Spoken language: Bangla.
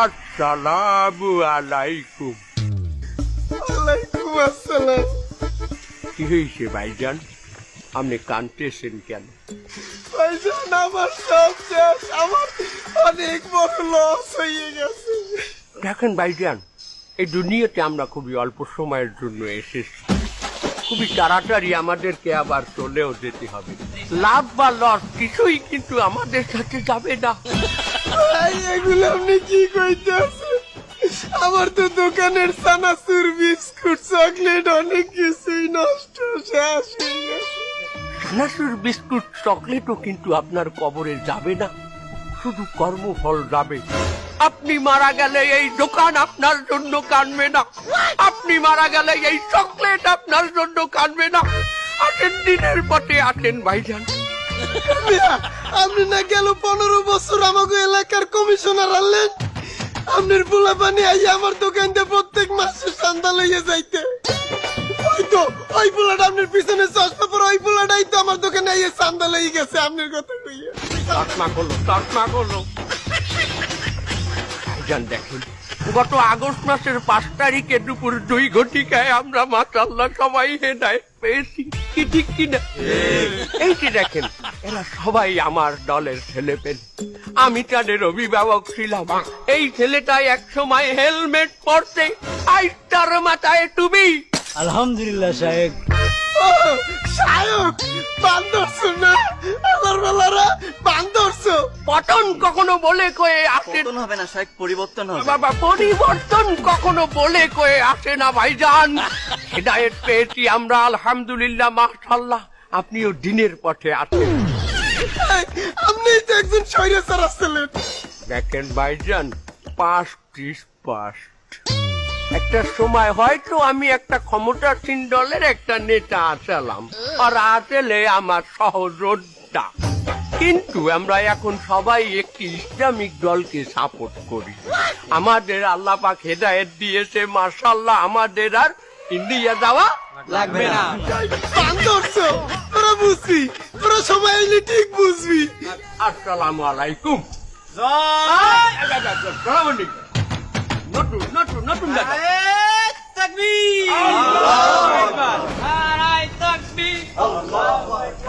আসসালামু আলাইকুম। ওয়ালাইকুম আসসালাম। কি হয়েছে ভাইজান, আপনি কাঁদতেছেন কেন? ভাইজান আমার সব শেষ, আমার অনেক বড় লস হয়ে গেছে। দেখেন ভাইজান, এই দুনিয়াতে আমরা খুবই অল্প সময়ের জন্য এসেছি, খুবই তাড়াতাড়ি আমাদেরকে আবার চলেও যেতে হবে। লাভ বা লস কিছুই কিন্তু আমাদের সাথে যাবে না। ভাই এগুলো আপনি কি কইতেছেন? আমার তো দোকানের চানাচুর, বিস্কুট, চকলেট অনেক কিছুই নষ্ট, শেষ হয়ে গেছে। চানাচুর, বিস্কুট, চকলেটও কিন্তু আপনার কবরে যাবে না, শুধু কর্মফল যাবে। আপনি মারা গেলে এই দোকান আপনার জন্য কাঁদবে না, আপনি মারা গেলে এই চকলেট আপনার জন্য কাঁদবে না। আসেন দিনের পথে আসেন ভাইজান। মিয়া, আপনি না গেল 15 বছর আমাকে এলাকার কমিশনার আনলেন, আপনার পোলা পানি আই আমার দোকান দিয়ে প্রত্যেক মাসে চান্দা লইয়া যাইতে। ওই তো ওই পোলাটা আপনার পিছনে চশমা পরে, ওই পোলাটাই তো আমার দোকানে আইয়া চান্দা লইয়া গেছে আপনার কথা কইয়া। চশমা করলো। ভাইজান দেখেন, গত আগস্ট মাসের 5 তারিখে দুপুর 2 ঘটিকায় আমরা মাশাআল্লাহ সবাই হেদায়েত পেয়েছি, কি ঠিক কিনা? এই যে দেখেন, এরা সবাই আমার দলের ছেলেপেলে, আমি তাদের অভিভাবক ছিলাম। এই ছেলেটাই এক সময় হেলমেট পরতে, আজ তার মাথায় টুপি। আলহামদুলিল্লাহ সাহেব। ও সায়ক, বান্দরছো না আমার বেলারা, বান্দরছো। পতন কখনো বলে কয়ে আসে পতন হবে না সাহেব, পরিবর্তন হবে। বাবা, পরিবর্তন কখনো বলে কয়ে আসে না ভাইজান। হেদায়েত পেয়েছি আমরা আলহামদুলিল্লাহ, মাশাআল্লাহ। আপনিও দিনের পথে আছেন। আপনি তো একজন স্বৈরাচার আসছিলেন। দেখেন ভাইজান, পাস্ট ইজ পাস্ট। একটা সময় হয়তো আমি একটা ক্ষমতাসীন দলের একটা নেতা আসালাম, আর আসলে আমার সহযোদ্ধা, কিন্তু আমরা এখন সবাই একটি ইসলামিক দলকে সাপোর্ট করি। আমাদের আল্লাহ পাক হেদায়েত দিয়েছে, মাশাআল্লাহ, আমাদের আর ইন্ডিয়া যাওয়া লাগবে না। বান্দরছো, তোরা বুঝবি, তোরা সবাই এলে ঠিক বুঝবি। আসসালামু আলাইকুম। নতুন দাদা। তাকবীর। আল্লাহু আকবার। নারায়ে তাকবীর। আল্লাহু আকবার।